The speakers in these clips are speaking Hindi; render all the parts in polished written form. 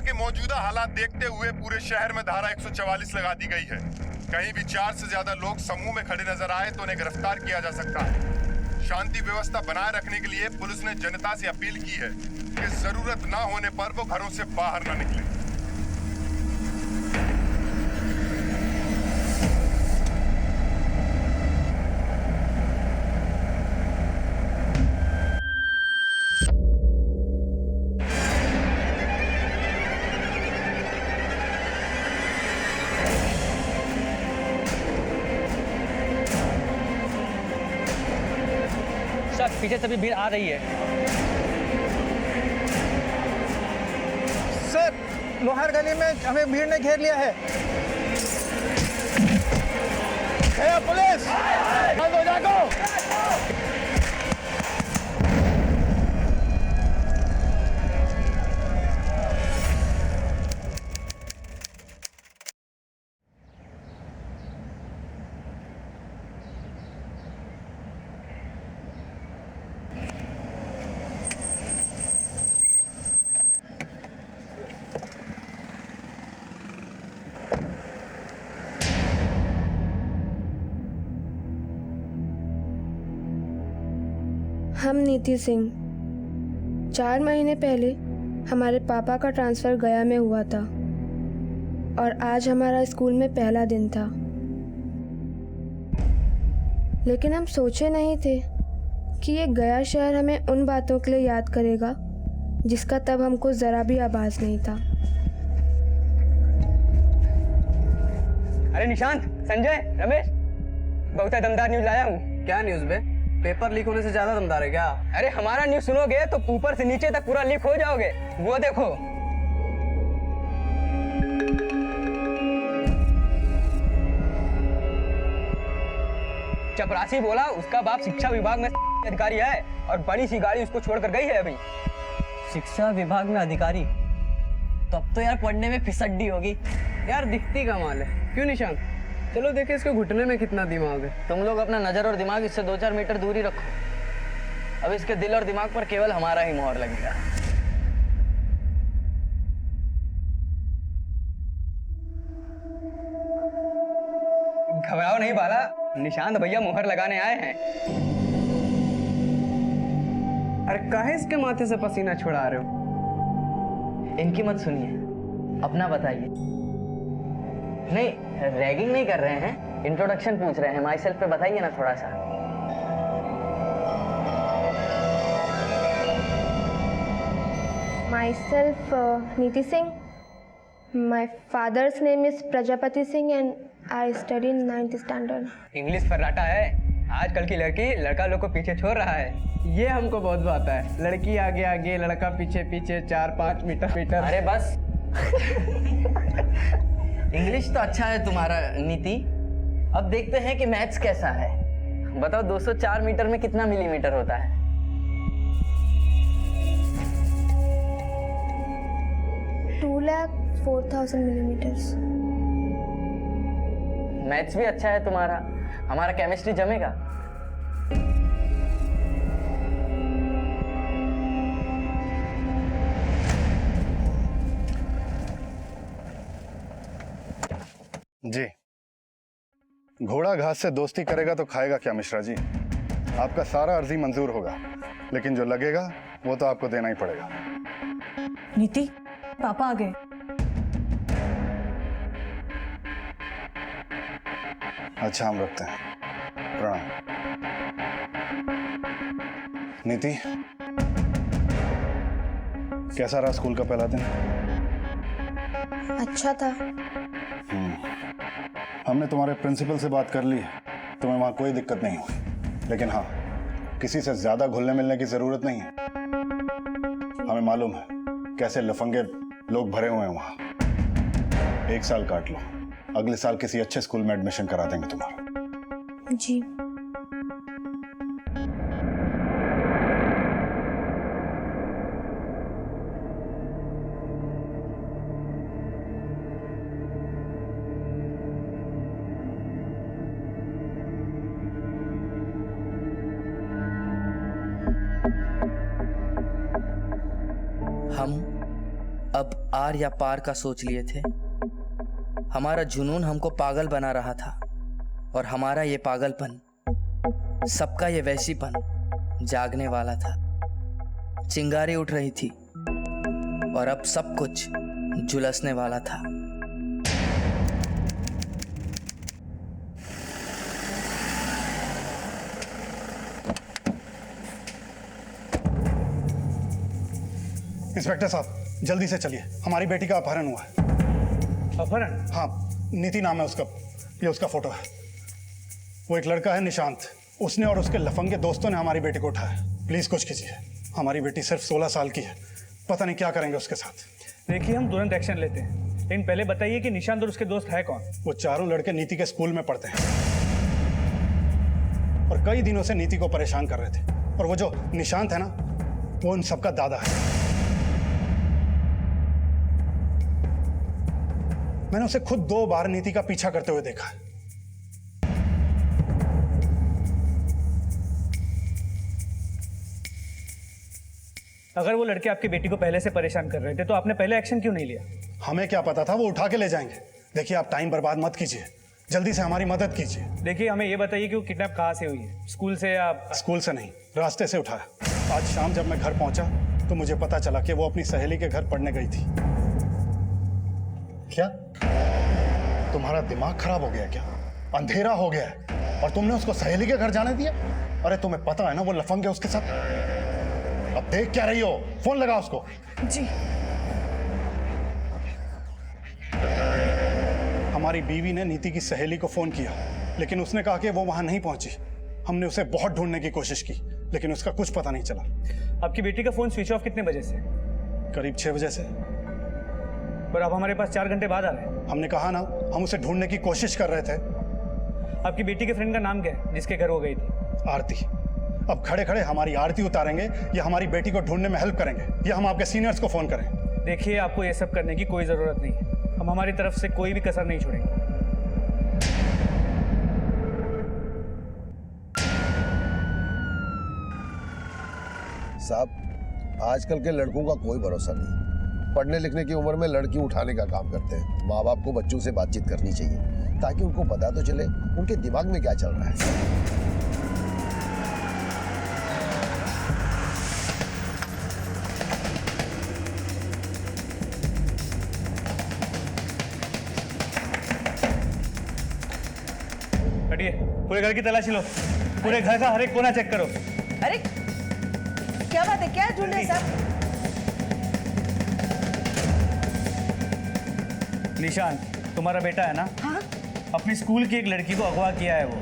के मौजूदा हालात देखते हुए पूरे शहर में धारा 144 लगा दी गई है। कहीं भी 4 से ज्यादा लोग समूह में खड़े नजर आए तो उन्हें गिरफ्तार किया जा सकता है। शांति व्यवस्था बनाए रखने के लिए पुलिस ने जनता से अपील की है कि जरूरत ना होने पर वो घरों से बाहर ना निकले। पीछे से भी भीड़ आ रही है। सर, लोहार गली में हमें भीड़ ने घेर लिया है। पुलिस! बंद हो जाओ! हम नीति सिंह। 4 महीने पहले हमारे पापा का ट्रांसफ़र गया में हुआ था और आज हमारा स्कूल में पहला दिन था। लेकिन हम सोचे नहीं थे कि ये गया शहर हमें उन बातों के लिए याद करेगा जिसका तब हमको ज़रा भी आभास नहीं था। अरे निशांत, संजय, रमेश, बहुत दमदार न्यूज़ लाया हूँ। क्या न्यूज़ बे? पेपर लीक होने से ज्यादा दमदार है क्या? अरे हमारा न्यूज़ सुनोगे तो ऊपर से नीचे तक पूरा लीक हो जाओगे। वो देखो। चपरासी बोला उसका बाप शिक्षा विभाग में अधिकारी है और बड़ी सी गाड़ी उसको छोड़कर गई है अभी। शिक्षा विभाग में अधिकारी? तब तो यार पढ़ने में फिसड्डी होगी। यार दिखती कमाल है। क्यों निशांत? चलो देखे इसके घुटने में कितना दिमाग है। तुम लोग अपना नजर और दिमाग इससे 2-4 मीटर दूरी रखो। अब इसके दिल और दिमाग पर केवल हमारा ही मोहर लगेगा। घबराओ नहीं बाला, निशांत भैया मोहर लगाने आए हैं। अरे काहे इसके माथे से पसीना छुड़ा रहे हो? इनकी मत सुनिए, अपना बताइए। नहीं, रैगिंग नहीं कर रहे हैं, इंट्रोडक्शन पूछ रहे हैं। माई सेल्फ पे बताइए ना थोड़ा सा। Myself Niti Singh. My father's name is Prajapati Singh and I study in 9th standard. English फर्राटा है। आजकल की लड़की लड़का लोग को पीछे छोड़ रहा है। ये हमको बहुत आता है। लड़की आगे आगे, लड़का पीछे पीछे, 4-5 मीटर। अरे बस। इंग्लिश तो अच्छा है तुम्हारा नीति। अब देखते हैं कि मैथ्स कैसा है। बताओ 204 मीटर में कितना मिलीमीटर होता है? 2,04,000 मिलीमीटर्स। मैथ्स भी अच्छा है तुम्हारा। हमारा केमिस्ट्री जमेगा? जी, घोड़ा घास से दोस्ती करेगा तो खाएगा क्या मिश्रा जी? आपका सारा अर्जी मंजूर होगा, लेकिन जो लगेगा वो तो आपको देना ही पड़ेगा। नीति, पापा आ गए। अच्छा, हम रखते हैं। प्रणाम। नीति, कैसा रहा स्कूल का पहला दिन? अच्छा था। हमने तुम्हारे प्रिंसिपल से बात कर ली है, तुम्हें वहां कोई दिक्कत नहीं हुई। लेकिन हाँ, किसी से ज्यादा घुलने मिलने की जरूरत नहीं है। हमें मालूम है कैसे लफंगे लोग भरे हुए हैं वहां। 1 साल काट लो, अगले साल किसी अच्छे स्कूल में एडमिशन करा देंगे तुम्हारा। जी। अब आर या पार का सोच लिए थे। हमारा जुनून हमको पागल बना रहा था और हमारा ये पागलपन, सबका ये वैसीपन जागने वाला था। चिंगारी उठ रही थी और अब सब कुछ झुलसने वाला था। इंस्पेक्टर साहब जल्दी से चलिए, हमारी बेटी का अपहरण हुआ है। अपहरण? हाँ, नीति नाम है उसका, ये उसका फोटो है। वो एक लड़का है निशांत, उसने और उसके लफंगे दोस्तों ने हमारी बेटी को उठाया। प्लीज कुछ कीजिए, हमारी बेटी सिर्फ 16 साल की है, पता नहीं क्या करेंगे उसके साथ। देखिए हम तुरंत एक्शन लेते हैं, लेकिन पहले बताइए कि निशांत और उसके दोस्त है कौन? वो चारों लड़के नीति के स्कूल में पढ़ते हैं और कई दिनों से नीति को परेशान कर रहे थे। और वो जो निशांत है ना, वो उन सबका दादा है। मैंने उसे खुद 2 बार नीति का पीछा करते हुए देखा है। अगर वो लड़के आपकी बेटी को पहले से परेशान कर रहे थे तो आपने पहले एक्शन क्यों नहीं लिया? हमें क्या पता था वो उठा के ले जाएंगे। देखिए आप टाइम बर्बाद मत कीजिए, जल्दी से हमारी मदद कीजिए। देखिए हमें ये बताइए कि वो किडनैप कहाँ से हुई है? स्कूल से या? स्कूल से नहीं, रास्ते से उठाया। आज शाम जब मैं घर पहुंचा तो मुझे पता चला कि वो अपनी सहेली के घर पढ़ने गई थी। क्या तुम्हारा दिमाग खराब हो गया क्या? अंधेरा हो गया है और तुमने उसको सहेली के घर जाने दिया? अरे तुम्हें पता है ना वो लफंग है उसके साथ। अब देख क्या रही हो? फोन लगा उसको। जी। हमारी बीवी ने नीति की सहेली को फोन किया, लेकिन उसने कहा कि वो वहां नहीं पहुंची। हमने उसे बहुत ढूंढने की कोशिश की, लेकिन उसका कुछ पता नहीं चला। आपकी बेटी का फोन स्विच ऑफ कितने बजे से? करीब 6 बजे से। पर आप हमारे पास 4 घंटे बाद आ रहे हैं। हमने कहा ना, हम उसे ढूंढने की कोशिश कर रहे थे। आपकी बेटी के फ्रेंड का नाम क्या है जिसके घर वो गई थी? आरती। अब खड़े खड़े हमारी आरती उतारेंगे या हमारी बेटी को ढूंढने में हेल्प करेंगे, या हम आपके सीनियर्स को फोन करें? देखिए आपको ये सब करने की कोई जरूरत नहीं है, हम हमारी तरफ से कोई भी कसर नहीं छोड़ेंगे। साहब आजकल के लड़कों का कोई भरोसा नहीं। पढ़ने लिखने की उम्र में लड़की उठाने का काम करते हैं। माँ बाप को बच्चों से बातचीत करनी चाहिए ताकि उनको पता तो चले उनके दिमाग में क्या चल रहा है। हटिए, पूरे घर की तलाशी लो, पूरे घर का हर एक कोना चेक करो। अरे क्या बात है, क्या ढूंढ रहे साहब? निशांत तुम्हारा बेटा है ना? हाँ। अपनी स्कूल की एक लड़की को अगवा किया है वो।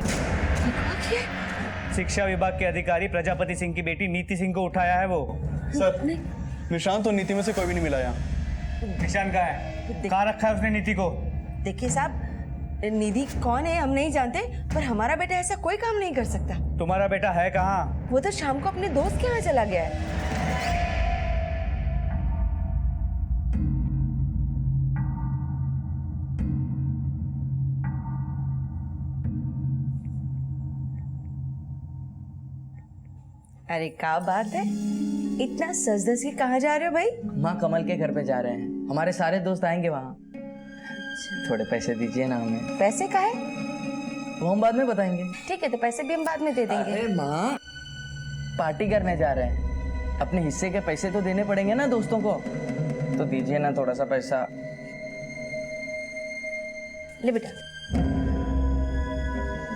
शिक्षा विभाग के अधिकारी प्रजापति सिंह की बेटी नीति सिंह को उठाया है वो। सर निशांत और नीति में से कोई भी नहीं मिला यहाँ। निशांत कहाँ है? कहाँ रखा है उसने नीति को? देखिए साहब, निधि कौन है हम नहीं जानते, पर हमारा बेटा ऐसा कोई काम नहीं कर सकता। तुम्हारा बेटा है कहाँ? वो तो शाम को अपने दोस्त के यहाँ चला गया है। अरे क्या बात है, इतना सज धज के कहाँ जा रहे हो भाई? माँ कमल के घर पे जा रहे हैं, हमारे सारे दोस्त आएंगे वहाँ। थोड़े पैसे दीजिए ना हमें। पैसे का है? वो हम बाद में बताएंगे। ठीक है, तो पैसे भी हम बाद में दे देंगे। अरे माँ, पार्टी करने जा रहे हैं, अपने हिस्से के पैसे तो देने पड़ेंगे ना दोस्तों को, तो दीजिए ना थोड़ा सा पैसा। ले बेटा।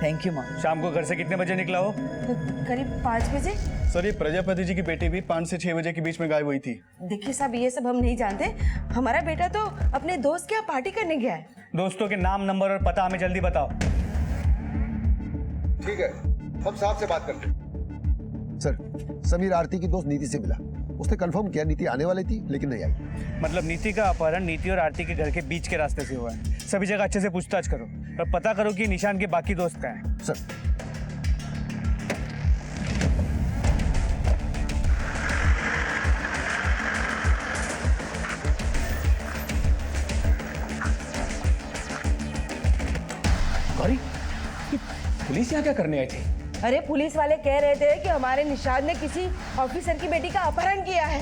थैंक यू माँ। शाम को घर से कितने बजे निकला हो? करीब 5 बजे। सर ये प्रजापति जी की बेटी भी 5 से 6 बजे के बीच में गायब हुई थी। देखिए साहब, ये सब हम नहीं जानते। हमारा बेटा तो अपने दोस्त के यहाँ पार्टी करने गया है। दोस्तों के नाम, नंबर और पता हमें जल्दी बताओ। ठीक है, हम साहब से बात करते हैं। सर समीर आरती की दोस्त नीति से मिला, उसने कंफर्म किया नीति आने वाली थी लेकिन नहीं आई। मतलब नीति का अपहरण नीति और आरती के घर के बीच के रास्ते से हुआ है। सभी जगह अच्छे से पूछताछ करो और पता करो कि निशान के बाकी दोस्त कहाँ हैं। सर पुलिस यहाँ क्या करने आई थी? अरे पुलिस वाले कह रहे थे कि हमारे निशाद ने किसी ऑफिसर की बेटी का अपहरण किया है।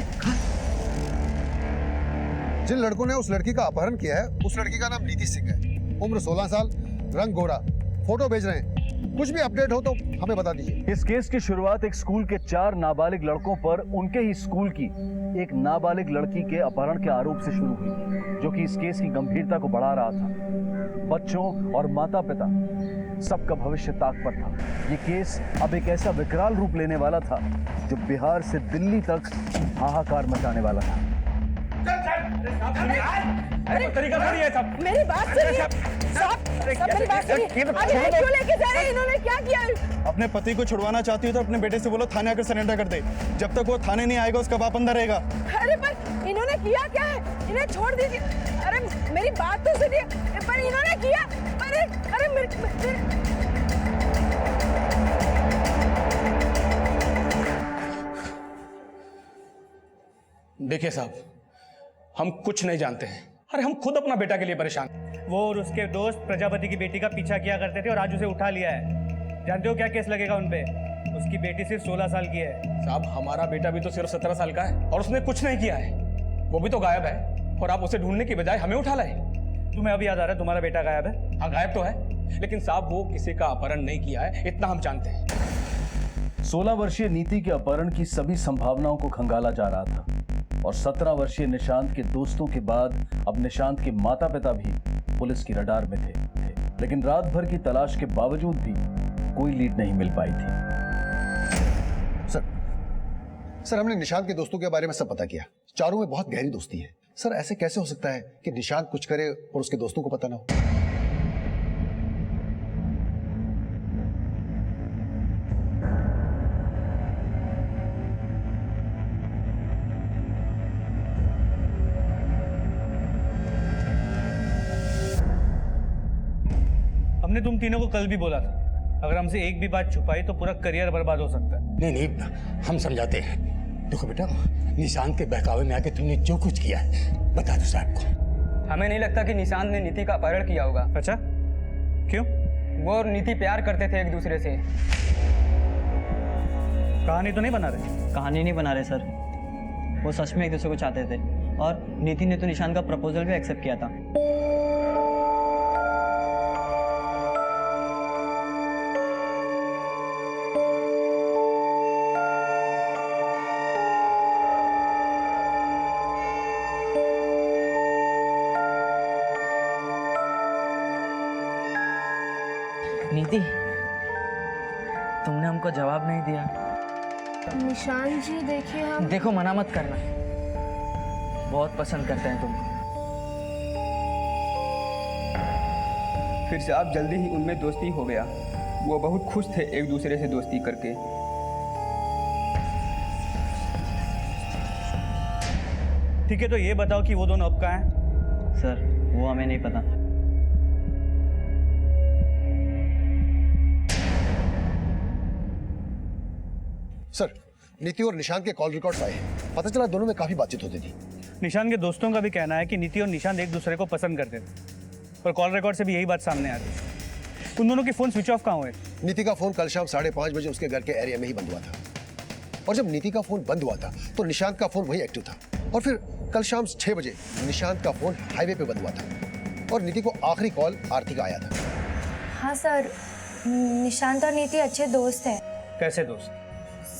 जिन लड़कों ने उस लड़की का अपहरण किया है, उस लड़की का नाम नीति सिंह है, उम्र 16 साल, रंग गोरा, फोटो भेज रहे हैं। कुछ भी अपडेट हो तो हमें बता दीजिए। इस केस की शुरुआत एक स्कूल के 4 नाबालिग लड़कों पर उनके ही स्कूल की एक नाबालिग लड़की के अपहरण के आरोप से शुरू हुई, जो कि इस केस की गंभीरता को बढ़ा रहा था। बच्चों और माता पिता सबका भविष्य ताक पर था। ये केस अब एक ऐसा विकराल रूप लेने वाला था जो बिहार से दिल्ली तक हाहाकार मचाने वाला था। तरीका थोड़ी है सब। मेरी बात सुनिए साहब, मेरी बात सुनिए। अरे ये क्यों लेके जा रहे हैं? इन्होंने क्या किया? अपने पति को छुड़वाना चाहती हो तो अपने बेटे से बोलो थाने आकर सरेंडर कर दे। जब तक वो थाने नहीं आएगा उसका बाप अंदर रहेगा। अरे पर इन्होंने किया क्या है? इन्हें छोड़ दीजिए। अरे मेरी बात तो सुनिए। पर इन्होंने किया, अरे देखिए साहब, हम कुछ नहीं जानते हैं। अरे हम खुद अपना बेटा के लिए परेशान। वो और उसके दोस्त प्रजापति की बेटी का पीछा किया करते थे और आज उसे उठा लिया है। जानते हो क्या केस लगेगा उन पे? उसकी बेटी सिर्फ 16 साल की है। साहब हमारा बेटा भी तो सिर्फ 17 साल का है और उसने कुछ नहीं किया है। वो भी तो गायब है और आप उसे ढूंढने की बजाय हमें उठा लाए। तुम्हें अभी याद आ रहा है तुम्हारा बेटा गायब है? हाँ गायब तो है, लेकिन साहब वो किसी का अपहरण नहीं किया है, इतना हम जानते हैं। 16 वर्षीय नीति के अपहरण की सभी संभावनाओं को खंगाला जा रहा था और 17 वर्षीय निशांत के दोस्तों के बाद अब निशांत के माता पिता भी पुलिस की रडार में थे। लेकिन रात भर की तलाश के बावजूद भी कोई लीड नहीं मिल पाई थी। सर हमने निशांत के दोस्तों के बारे में सब पता किया। चारों में बहुत गहरी दोस्ती है। सर ऐसे कैसे हो सकता है कि निशांत कुछ करे और उसके दोस्तों को पता ना हो? हमने तुम तीनों को कल भी बोला था, अगर हमसे एक भी बात छुपाई तो पूरा करियर बर्बाद हो सकता है। नहीं, हम समझाते हैं। देखो बेटा, निशांत के बहकावे में आके तुमने जो कुछ किया है बता दो साहब को। हमें नहीं लगता कि निशांत ने नीति का अपहरण किया होगा। अच्छा, क्यों? वो और नीति प्यार करते थे एक दूसरे से। कहानी तो नहीं बना रहे? कहानी नहीं बना रहे सर, वो सच में एक दूसरे को चाहते थे और नीति ने तो निशांत का प्रपोजल भी एक्सेप्ट किया था। नीति, तुमने हमको जवाब नहीं दिया। निशान जी देखिए, हम देखो मना मत करना, बहुत पसंद करते हैं तुमको। फिर से आप जल्दी ही उनमें दोस्ती हो गया। वो बहुत खुश थे एक दूसरे से दोस्ती करके। ठीक है, तो ये बताओ कि वो दोनों अब कहाँ हैं? सर वो हमें नहीं पता। सर नीति और निशांत के कॉल रिकॉर्ड्स आए हैं। पता चला दोनों में काफी बातचीत होती थी। निशांत के दोस्तों का भी कहना है कि नीति और निशांत एक दूसरे को पसंद करते थे, पर कॉल रिकॉर्ड से भी यही बात सामने आ रही है। उन दोनों के फोन स्विच ऑफ कहाँ हुए? नीति का फोन कल शाम 5:30 बजे उसके घर के एरिया में ही बंद हुआ था और जब नीति का फोन बंद हुआ था तो निशांत का फोन वही एक्टिव था और फिर कल शाम 6 बजे निशांत का फोन हाईवे पे बंद हुआ था और नीति को आखिरी कॉल आरती का आया था। हाँ सर, निशांत और नीति अच्छे दोस्त हैं। कैसे दोस्त?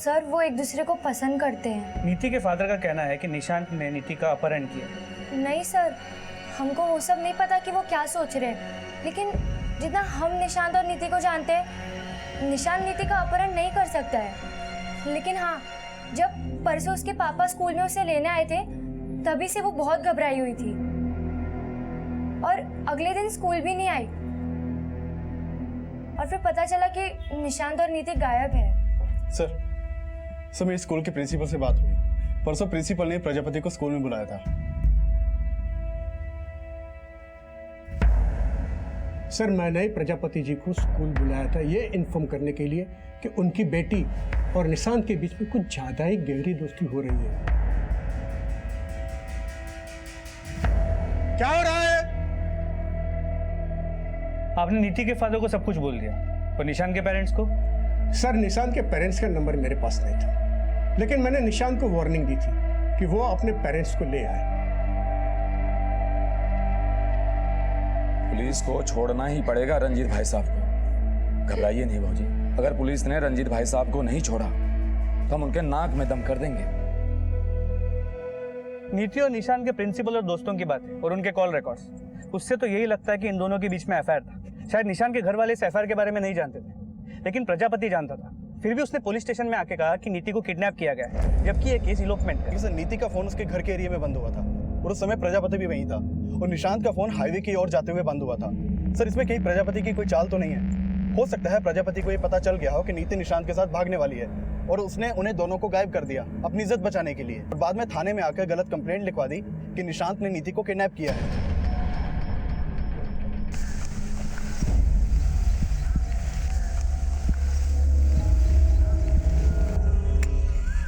सर वो एक दूसरे को पसंद करते हैं। नीति के फादर का कहना है कि निशांत ने नीति का अपहरण किया। नहीं सर, हमको वो सब नहीं पता कि वो क्या सोच रहे हैं, लेकिन जितना हम निशांत और नीति को जानते हैं, निशांत नीति का अपहरण नहीं कर सकता है। लेकिन हाँ, जब परसों उसके पापा स्कूल में उसे लेने आए थे तभी से वो बहुत घबराई हुई थी और अगले दिन स्कूल भी नहीं आई और फिर पता चला कि निशांत और नीति गायब है। सर मेरी स्कूल के प्रिंसिपल से बात हुई। परसों प्रिंसिपल ने प्रजापति को स्कूल में बुलाया था। सर मैंने प्रजापति जी को स्कूल बुलाया था ये इन्फॉर्म करने के लिए कि उनकी बेटी और निशांत के बीच में कुछ ज्यादा ही गहरी दोस्ती हो रही है। क्या हो रहा है? आपने नीति के फादर को सब कुछ बोल दिया, और निशांत के पेरेंट्स को? सर निशांत के पेरेंट्स का नंबर मेरे पास नहीं था, लेकिन मैंने निशांत को वार्निंग दी थी कि वो अपने पेरेंट्स को ले आए। पुलिस को छोड़ना ही पड़ेगा रंजीत भाई साहब को। घबराइए नहीं भाजी, अगर पुलिस ने रंजीत भाई साहब को नहीं छोड़ा तो हम उनके नाक में दम कर देंगे। नीति और निशान के प्रिंसिपल और दोस्तों की बात है और उनके कॉल रिकॉर्ड्स, उससे तो यही लगता है कि इन दोनों के बीच में एफआईआर था। शायद निशान के घर वाले इस एफआईआर के बारे में नहीं जानते थे, लेकिन प्रजापति जानता था। फिर भी उसने पुलिस स्टेशन में आके कहा कि नीति को किडनैप किया गया है, जबकि ये केस इलोपमेंट का। सर, नीति का फोन उसके घर के एरिया में बंद हुआ था और उस समय प्रजापति भी वहीं था, और निशांत का फोन हाईवे की ओर जाते हुए बंद हुआ था। सर, इसमें कहीं प्रजापति की कोई चाल तो नहीं है? हो सकता है प्रजापति को ये पता चल गया हो कि नीति निशांत के साथ भागने वाली है और उसने उन्हें दोनों को गायब कर दिया अपनी इज्जत बचाने के लिए, और बाद में थाने में आकर गलत कंप्लेंट लिखवा दी कि निशांत ने नीति को किडनैप किया है।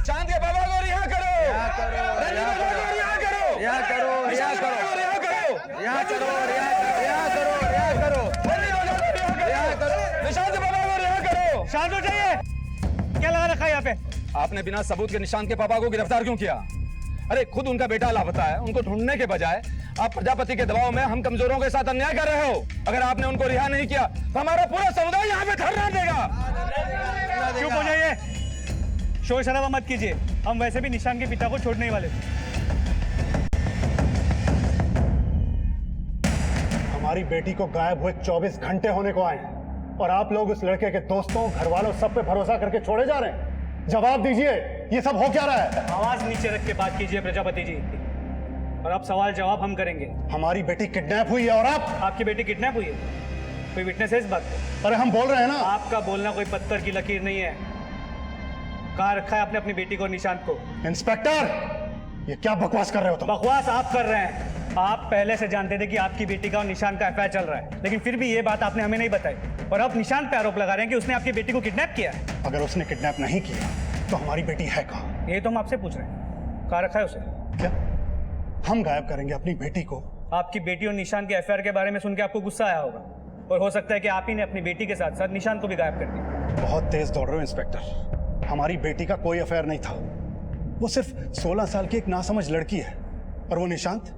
चांद के बाबा को रिहा करो, रिहा करो, रिहा करो, रिहा करो, रिहा करो, रिहा करो, रिहा करो, रिहा करो, रिहा करो, रिहा करो, रिहा करो, निशांत के बाबा को रिहा करो। शांत हो जाइए, क्या लगा रखा है यहाँ पे? आपने बिना सबूत के निशांत के पापा को गिरफ्तार क्यों किया? अरे खुद उनका बेटा लापता है, उनको ढूंढने के बजाय आप प्रजापति के दबाव में हम कमजोरों के साथ अन्याय कर रहे हो। अगर आपने उनको रिहा नहीं किया तो हमारा पूरा समुदाय यहाँ पे धरना देगा। चुप हो जाइए, शोर शराबा मत कीजिए, हम वैसे भी निशान के पिता को छोड़ने ही वाले थे। हमारी बेटी को गायब हुए 24 घंटे होने को आए और आप लोग उस लड़के के दोस्तों, घर वालों, सब पे भरोसा करके छोड़े जा रहे हैं। जवाब दीजिए, ये सब हो क्या रहा है? आवाज नीचे रख के बात कीजिए प्रजापति जी, और अब सवाल जवाब हम करेंगे। हमारी बेटी किडनैप हुई है और आपकी बेटी किडनैप हुई है? कोई विटनेस है इस बात को? अरे हम बोल रहे हैं ना। आपका बोलना कोई पत्थर की लकीर नहीं है। कहाँ रखा है आपने अपनी बेटी को, निशांत को? इंस्पेक्टर, ये क्या बकवास कर रहे हो तुम? बकवास आप कर रहे हैं। आप पहले से जानते थे कि आपकी बेटी का और निशांत का एफआईआर चल रहा है, लेकिन फिर भी ये बात आपने हमें नहीं बताई, और अब निशांत पे आरोप लगा रहे हैं कि उसने आपकी बेटी को किडनैप किया है। अगर उसने किडनैप नहीं किया तो हमारी बेटी है कहाँ? ये तो हम आपसे पूछ रहे हैं, कहाँ रखा है उसे? क्या हम गायब करेंगे अपनी बेटी को? आपकी बेटी और निशांत के एफआईआर के बारे में सुन के आपको गुस्सा आया होगा, और हो सकता है कि आप ही ने अपनी बेटी के साथ साथ निशांत को भी गायब कर दिया। बहुत तेज दौड़ रहे हो इंस्पेक्टर। हमारी बेटी का कोई अफेयर नहीं था, वो सिर्फ 16 साल की एक नासमझ लड़की है, और वो निशांत,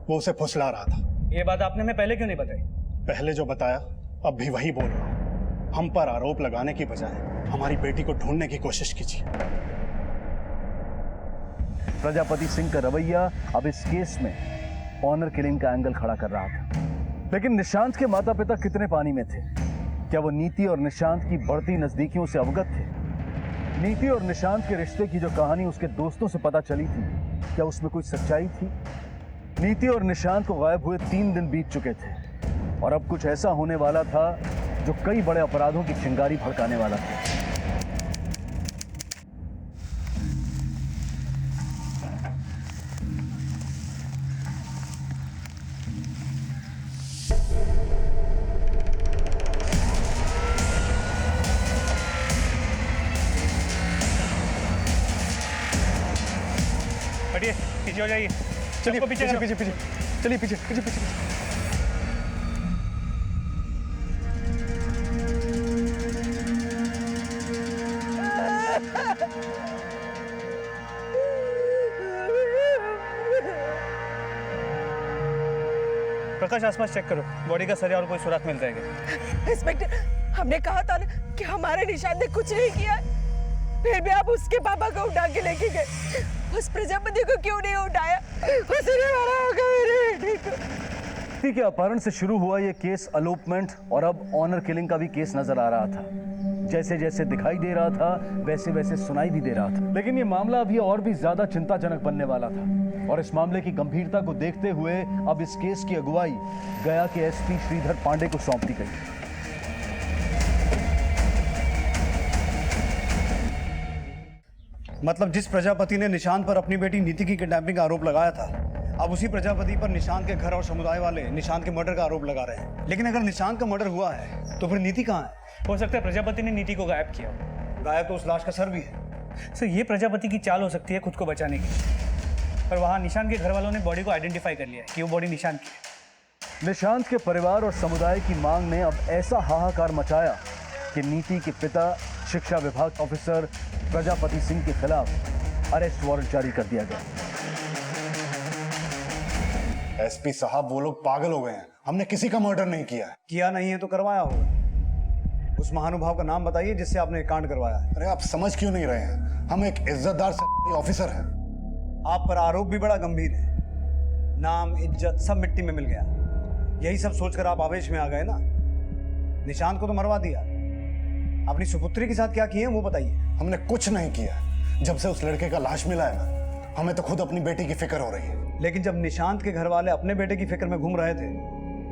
वो उसे फुसला रहा था। ये बात आपने हमें पहले क्यों नहीं बताई? पहले जो बताया अब भी वही बोल रहा हूं। हम पर आरोप लगाने की बजाय हमारी बेटी को ढूंढने की कोशिश कीजिए। प्रजापति सिंह का रवैया अब इस केस में ऑनर किलिंग का एंगल खड़ा कर रहा था। लेकिन निशांत के माता पिता कितने पानी में थे? क्या वो नीति और निशांत की बढ़ती नजदीकियों से अवगत थे? नीति और निशांत के रिश्ते की जो कहानी उसके दोस्तों से पता चली थी, क्या उसमें कोई सच्चाई थी? नीति और निशांत को गायब हुए 3 दिन बीत चुके थे, और अब कुछ ऐसा होने वाला था जो कई बड़े अपराधों की चिंगारी भड़काने वाला था। हटिए, पीछे हो जाइए। चलिए पीछे पीछे पीछे पीछे चलिए पीछे पीछे पीछे पीछे। प्रकाश, आसपास चेक करो, बॉडी का सरिया और कोई सुराग मिल जाएगा। इंस्पेक्टर, हमने कहा था ना कि हमारे निशान ने कुछ नहीं किया, फिर भी आप उसके पापा को उठा के लेके गए। उस प्रजापति को क्यों नहीं उठाया? उसने मारा होगा मेरी बेटी को। नीति के अपहरण से शुरू हुआ ये केस अलॉपमेंट और अब ऑनर किलिंग का भी केस नजर आ रहा था। जैसे जैसे दिखाई दे रहा था वैसे वैसे सुनाई भी दे रहा था। लेकिन ये मामला अभी और भी ज्यादा चिंताजनक बनने वाला था, और इस मामले की गंभीरता को देखते हुए अब इस केस की अगुवाई गया के एसपी श्रीधर पांडे को सौंप दी गई। मतलब जिस प्रजापति ने निशांत पर अपनी बेटी नीति की किडनैपिंग का आरोप लगाया था, अब उसी प्रजापति पर निशांत के घर और समुदाय वाले निशांत के मर्डर का आरोप लगा रहे हैं। लेकिन अगर निशांत का मर्डर हुआ है तो फिर नीति कहाँ है? हो सकता है प्रजापति ने नीति को गायब किया। गायब तो उस लाश का सर भी है। सर, ये प्रजापति की चाल हो सकती है खुद को बचाने की, पर वहाँ निशांत के घर वालों ने बॉडी को आइडेंटिफाई कर लिया है कि वो बॉडी निशांत की है। निशांत के परिवार और समुदाय की मांग ने अब ऐसा हाहाकार मचाया कि नीति के पिता शिक्षा विभाग ऑफिसर प्रजापति सिंह के खिलाफ अरेस्ट वारंट जारी कर दिया गया। एसपी साहब वो लोग पागल हो गए हैं। हमने किसी का मर्डर नहीं किया है। किया नहीं है तो करवाया होगा। उस महानुभाव का नाम बताइए जिससे आपने एक कांड करवाया है। अरे आप समझ क्यों नहीं रहे हैं? हम एक इज्जतदार सरकारी ऑफिसर हैं। आप पर आरोप भी बड़ा गंभीर है। नाम, इज्जत सब मिट्टी में मिल गया। यही सब सोचकर आप आवेश में आ गए ना। निशांत को तो मरवा दिया, अपनी सुपुत्री के साथ क्या किए वो बताइए। हमने कुछ नहीं किया। जब से उस लड़के का लाश मिला है ना, हमें तो खुद अपनी बेटी की फिक्र हो रही है। लेकिन जब निशांत के घर वाले अपने बेटे की फिक्र में घूम रहे थे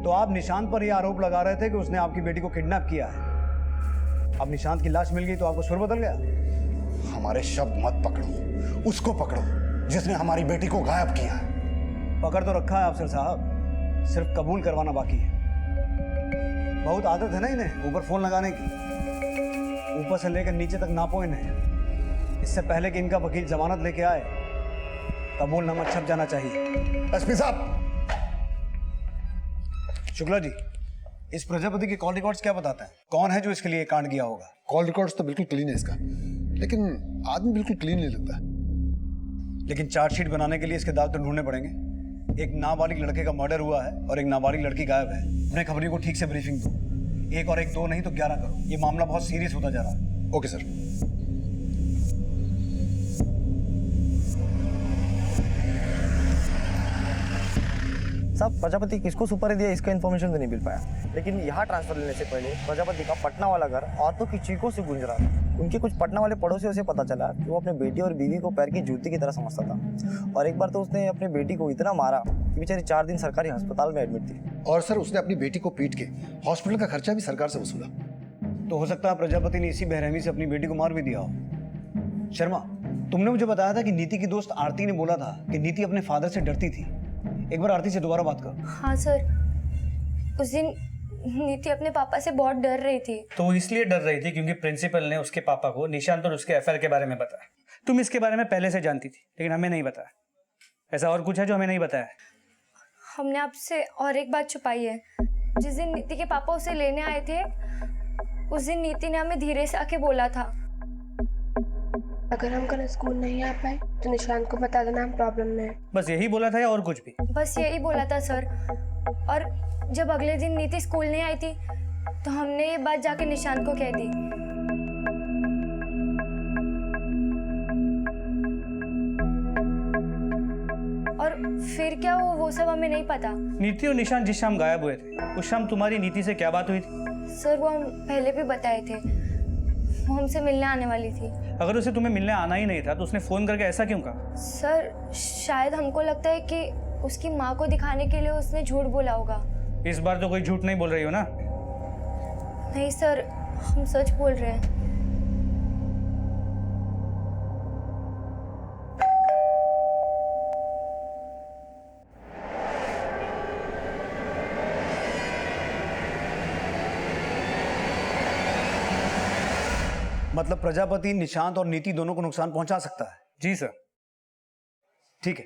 तो आप निशांत पर यह आरोप लगा रहे थे कि उसने आपकी बेटी को किडनैप किया है। अब निशांत की लाश मिल गई तो आपको सुर बदल गया। हमारे शब्द मत पकड़ो, उसको पकड़ो जिसने हमारी बेटी को गायब किया है। पकड़ तो रखा है अफसर साहब, सिर्फ कबूल करवाना बाकी है। बहुत आदत है ना इन्हें ऊपर फोन लगाने की, ऊपर से लेकर नीचे तक नापो इन्हें। इससे पहले कि इनका वकील जमानत लेके आए, कबूलनामा छप जाना चाहिए। एसपी साहब। शुक्ला जी, इस प्रजापति के कॉल रिकॉर्ड्स क्या बताते हैं? कौन है जो इसके लिए कांड किया होगा? कॉल रिकॉर्ड्स तो बिल्कुल क्लीन है इसका, लेकिन आदमी बिल्कुल क्लीन नहीं लगता। लेकिन चार्जशीट बनाने के लिए इसके दाग तो ढूंढने पड़ेंगे। एक नाबालिग लड़के का मर्डर हुआ है और एक नाबालिग लड़की गायब है। अपने खबरी को ठीक से ब्रीफिंग दो। 1 और 1 2 नहीं तो 11 करो। ये मामला बहुत सीरियस होता जा रहा है। Okay sir. साहब, प्रजापति किसको सुपारी दिया इसका इन्फॉर्मेशन तो नहीं मिल पाया, लेकिन यहाँ ट्रांसफर लेने से पहले प्रजापति का पटना वाला घर औरतों की चीखों से गूंज रहा था। उनके कुछ पटना वाले पड़ोसियों से पता चला कि वो अपने बेटी और बीवी को पैर की जूती की तरह समझता था, और एक बार तो उसने अपनी बेटी को इतना मारा कि बेचारी 4 दिन सरकारी अस्पताल में एडमिट थी। और सर, उसने अपनी बेटी को पीट के हॉस्पिटल का खर्चा भी सरकार से वसूला। तो हो सकता है प्रजापति ने इसी बेरहमी से अपनी बेटी को मार भी दिया हो। शर्मा, तुमने मुझे बताया था कि नीति की दोस्त आरती ने बोला था कि नीति अपने फादर से डरती थी। एक बार आरती से दोबारा बात करो। हाँ सर, उस दिन नीति अपने पापा से बहुत डर रही थी। तो वो इसलिए डर रही थी क्योंकि प्रिंसिपल ने उसके पापा को निशांत और उसके अफेयर के बारे में बताया। तुम इसके बारे में पहले से जानती थी लेकिन हमें नहीं बताया। ऐसा और कुछ है जो हमें नहीं बताया? हमने आपसे और एक बात छुपाई है। जिस दिन नीति के पापा उसे लेने आए थे, उस दिन नीति ने हमें धीरे से आके बोला था, अगर हम कल स्कूल नहीं आ पाए तो निशांत को बता देना हम प्रॉब्लम में हैं। बस यही बोला था या और कुछ भी? बस यही बोला था सर। और जब अगले दिन नीति स्कूल नहीं आई थी तो हमने ये बात जाके निशांत को कह दी। और फिर क्या हुआ वो सब हमें नहीं पता। नीति और निशांत जिस शाम गायब हुए थे उस शाम तुम्हारी नीति से क्या बात हुई थी? सर वो हम पहले भी बताए थे, वो हमसे मिलने आने वाली थी। अगर उसे तुम्हें मिलने आना ही नहीं था तो उसने फोन करके ऐसा क्यों कहा? सर शायद हमको लगता है कि उसकी माँ को दिखाने के लिए उसने झूठ बोला होगा। इस बार तो कोई झूठ नहीं बोल रही हो ना? नहीं सर, हम सच बोल रहे हैं। मतलब प्रजापति निशांत और नीति दोनों को नुकसान पहुंचा सकता है? जी सर। ठीक है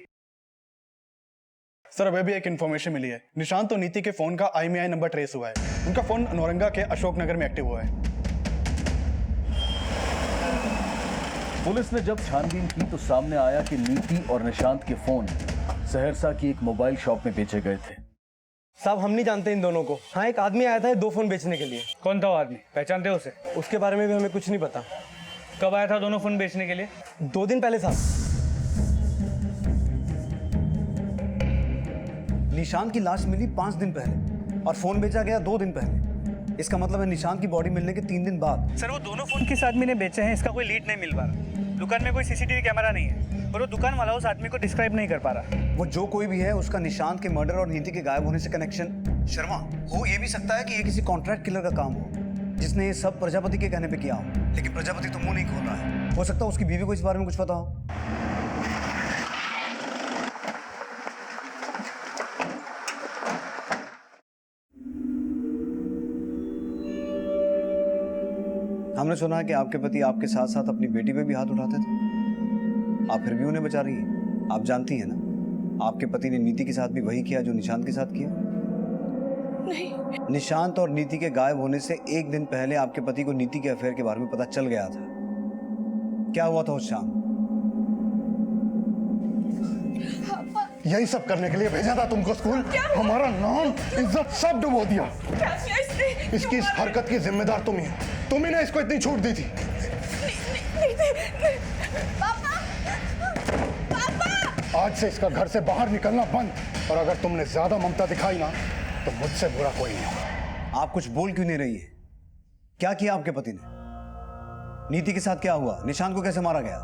सर, अभी भी एक इन्फॉर्मेशन मिली है। निशांत और नीति के फोन का IMEI नंबर ट्रेस हुआ है। उनका फोन नौरंगा के अशोक नगर में एक्टिव हुआ है। पुलिस ने जब छानबीन की तो सामने आया कि नीति और निशांत के फोन सहरसा की एक मोबाइल शॉप में बेचे गए थे। साहब, हम नहीं जानते इन दोनों को। हाँ, एक आदमी आया था 2 फोन बेचने के लिए। कौन था वो आदमी? पहचानते हो उसे? उसके बारे में भी हमें कुछ नहीं पता। कब आया था दोनों फोन बेचने के लिए? 2 दिन पहले साहब। निशांत की लाश मिली 5 दिन पहले और फोन बेचा गया 2 दिन पहले। इसका मतलब है निशांत की बॉडी मिलने के 3 दिन बाद। सर वो दोनों फोन किस आदमी ने बेचे हैं इसका कोई लीड नहीं मिल पा रहा। दुकान में कोई CCTV कैमरा नहीं है और वो दुकान वाला उस आदमी को डिस्क्राइब नहीं कर पा रहा। वो जो कोई भी है उसका निशांत के मर्डर और नीति के गायब होने से कनेक्शन। शर्मा, हो ये भी सकता है कि ये किसी कॉन्ट्रैक्ट किलर का काम हो जिसने ये सब प्रजापति के कहने पे किया हो। लेकिन प्रजापति तो मुंह नहीं खोल रहा है। हो सकता है उसकी बीवी को इस बारे में कुछ पता हो। हमने सुना है कि आपके पति आपके साथ साथ अपनी बेटी पे भी हाथ उठाते थे। आप फिर भी उन्हें बचा रही हैं। आप जानती हैं ना, आपके पति ने नीति के साथ भी वही किया जो निशांत के साथ किया। नहीं। निशांत और नीति के गायब होने से 1 दिन पहले आपके पति को नीति के अफेयर के बारे में पता चल गया था। क्या हुआ था उस शाम? यही सब करने के लिए भेजा था तुमको स्कूल? हमारा नाम, इज्जत सब डुबो दिया। क्या किया इसने? इसकी इस हरकत की जिम्मेदार तुम ही हो। तुम ही ने इसको इतनी छूट दी थी। पापा! पापा! आज से इसका घर से बाहर निकलना बंद, और अगर तुमने ज्यादा ममता दिखाई ना तो मुझसे बुरा कोई नहीं होगा। आप कुछ बोल क्यों नहीं रही है? क्या किया आपके पति ने? नीति के साथ क्या हुआ? निशांत को कैसे मारा गया?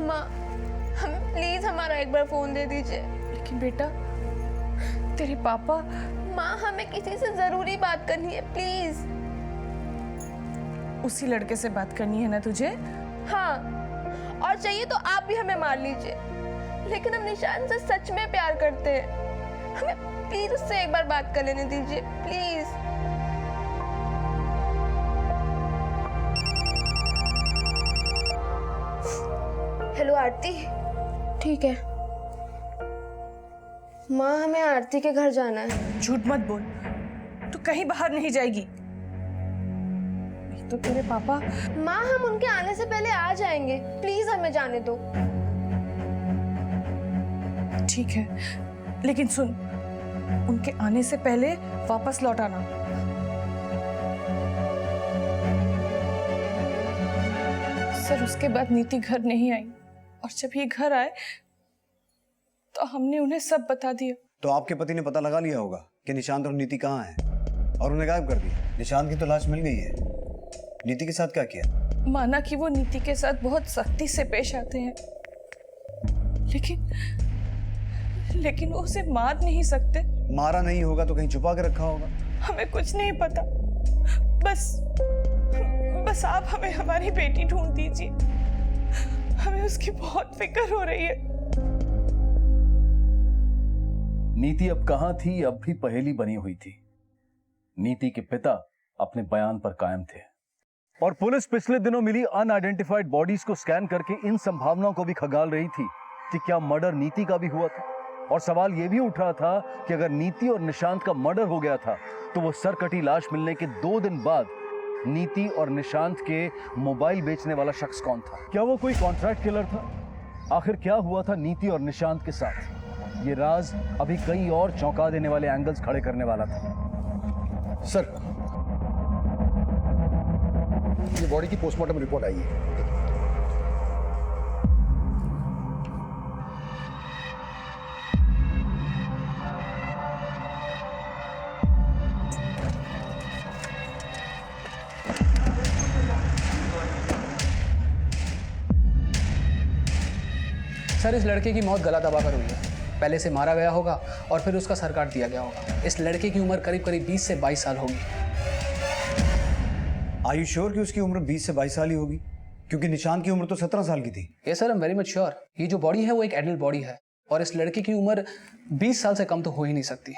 माँ, हमें प्लीज हमारा एक बार फोन दे दीजिए। लेकिन बेटा, तेरे पापा। माँ, हमें किसी से जरूरी बात करनी है, प्लीज। उसी लड़के से बात करनी है ना तुझे? हाँ, और चाहिए तो आप भी हमें मार लीजिए, लेकिन हम निशान से सच में प्यार करते हैं। हमें प्लीज उससे एक बार बात कर लेने दीजिए, प्लीज। हेलो आरती। ठीक है माँ, हमें आरती के घर जाना है। झूठ मत बोल, तू कहीं बाहर नहीं जाएगी। तो तेरे पापा। माँ, हम उनके आने से पहले आ जाएंगे, प्लीज हमें जाने दो। ठीक है, लेकिन सुन, उनके आने से पहले वापस लौट आना। सर, उसके बाद नीति घर नहीं आई, और जब ये घर आए तो हमने उन्हें सब बता दिया। तो आपके पति ने पता लगा लिया होगा कि निशांत और नीति कहाँ हैं, और उन्हें गायब कर दिया। निशांत की तो लाश मिल गई है। नीति के साथ क्या किया? माना कि वो नीति के साथ बहुत सख्ती से पेश आते हैं, लेकिन वो उसे मार नहीं सकते। मारा नहीं होगा तो कहीं छुपा के रखा होगा। हमें कुछ नहीं पता, बस आप हमें हमारी बेटी ढूंढ दीजिए। हमें उसकी बहुत फिक्र हो रही है। नीति अब कहां थी, अब भी पहेली बनी हुई थी। नीति के पिता अपने बयान पर कायम थे, और पुलिस पिछले दिनों मिली अनआइडेंटिफाइड बॉडीज को स्कैन करके इन संभावनाओं को भी खंगाल रही थी कि क्या मर्डर नीति का भी हुआ था। और सवाल यह भी उठ रहा था कि अगर नीति और निशांत का मर्डर हो गया था तो वो सरकटी लाश मिलने के 2 दिन बाद नीति और निशांत के मोबाइल बेचने वाला शख्स कौन था? क्या वो कोई कॉन्ट्रैक्ट किलर था? आखिर क्या हुआ था नीति और निशांत के साथ? ये राज अभी कई और चौंका देने वाले एंगल्स खड़े करने वाला था। सर, ये बॉडी की पोस्टमार्टम रिपोर्ट आई है। सर, इस लड़के की मौत गला दबाकर हुई है। पहले से मारा गया होगा और फिर उसका सर काट दिया गया होगा। इस लड़के की उम्र करीब 20 से 22 साल होगी। आर यू श्योर कि उसकी उम्र 20 से 22 साल ही होगी? क्योंकि निशांत की उम्र तो 17 साल की थी। Yes sir, I am very much sure. ये जो बॉडी है वो एक एडल्ट बॉडी है, और इस लड़के की उम्र 20 साल से कम तो हो ही नहीं सकती।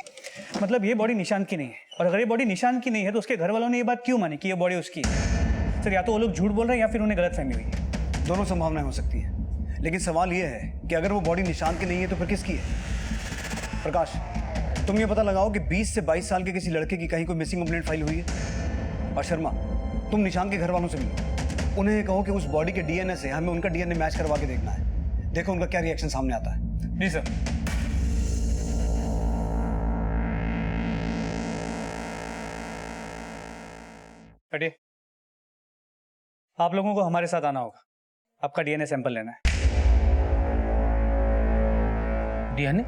मतलब ये बॉडी निशांत की नहीं है, और अगर ये बॉडी निशांत की नहीं है तो उसके घर वालों ने ये बात क्यों मानी कि ये बॉडी उसकी है? सर, या तो वो लोग झूठ बोल रहे हैं या फिर उन्हें गलतफहमी हुई है। दोनों संभावनाएं हो सकती हैं, लेकिन सवाल यह है कि अगर वो बॉडी निशांत की नहीं है तो फिर किसकी है? प्रकाश, तुम ये पता लगाओ कि 20 से 22 साल के किसी लड़के की कहीं कोई मिसिंग कंप्लेंट फाइल हुई है। और शर्मा, तुम निशांत के घर वालों से मिलो, उन्हें कहो कि उस बॉडी के डीएनए से हमें उनका डीएनए मैच करवा के देखना है। देखो उनका क्या रिएक्शन सामने आता है। जी सर। हटिए, आप लोगों को हमारे साथ आना होगा। आपका डीएनए सैंपल लेना है। डीएनए?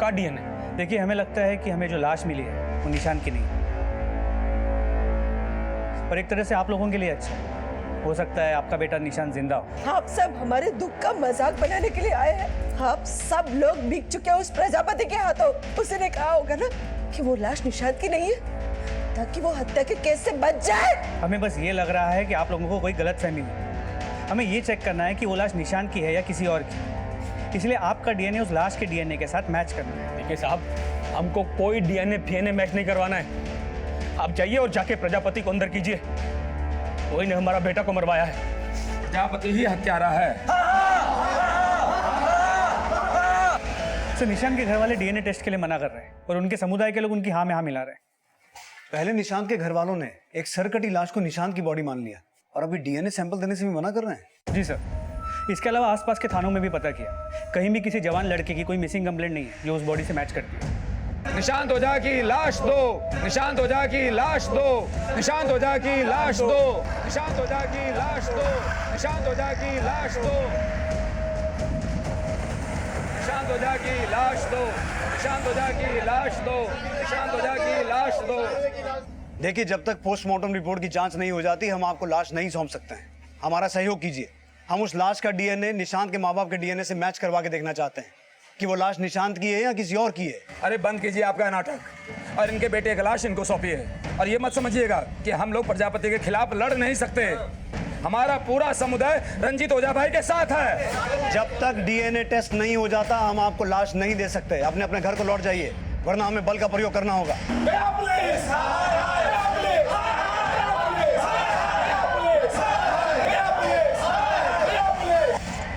का डीएनए? देखिए, हमें लगता है कि हमें जो लाश मिली है वो निशांत की नहीं है, और एक तरह से आप लोगों के लिए अच्छा है। हो सकता है आपका बेटा निशांत जिंदा हो। आप सब हमारे दुख का मजाक बनाने के लिए आए हैं। आप सब लोग बिक चुके हैं उस प्रजापति के हाथों। उसने कहा होगा ना कि वो लाश निशांत की नहीं है, ताकि वो हत्या के केस से बच जाए। हमें बस ये लग रहा है कि आप लोगों को कोई गलतफहमी है। हमें ये चेक करना है कि वो लाश निशांत की है या किसी और की। इसलिए आपका डीएनए उस लाश के डीएनए के साथ मैच करना है। देखिए साहब, हमको कोई डीएनए फीएनए मैच नहीं करवाना है। आप जाइए और जाके प्रजापति को अंदर कीजिए। कोई ने हमारा बेटा को मरवाया है। प्रजापति ही हत्यारा है। सर, निशांत के घर वाले डीएनए टेस्ट के लिए मना कर रहे हैं, और उनके समुदाय के लोग उनकी हाँ में हाँ मिला रहे हैं। पहले निशांत के घर वालों ने एक सरकटी लाश को निशांत की बॉडी मान लिया और अभी डीएनए सैंपल देने से भी मना कर रहे हैं। जी सर, इसके अलावा आसपास के थानों में भी पता किया, कहीं भी किसी जवान लड़के की कोई मिसिंग कंप्लेंट नहीं है जो उस बॉडी से मैच करती है। निशांत ओझा की लाश दो, निशांत ओझा की लाश दो, निशांत ओझा की लाश दो, निशांत ओझा की लाश दो, निशांत ओझा की लाश दो, निशांत ओझा की लाश दो, निशांत ओझा की लाश दो, निशांत ओझा की लाश दो। देखिए, जब तक पोस्टमार्टम रिपोर्ट की जांच नहीं हो जाती हम आपको लाश नहीं सौंप सकते हैं। हमारा सहयोग कीजिए। हम उस लाश का डीएनए निशांत के माँ बाप के डीएनए से मैच करवा के देखना चाहते हैं कि वो लाश निशांत की है या किसी और की है। अरे बंद कीजिए आपका नाटक और इनके बेटे की लाश इनको सौंपिए। और ये मत समझिएगा कि हम लोग प्रजापति के खिलाफ लड़ नहीं सकते। हमारा पूरा समुदाय रंजीत ओझा भाई के साथ है। जब तक डीएनए टेस्ट नहीं हो जाता हम आपको लाश नहीं दे सकते। अपने अपने घर को लौट जाइए, वरना हमें बल का प्रयोग करना होगा।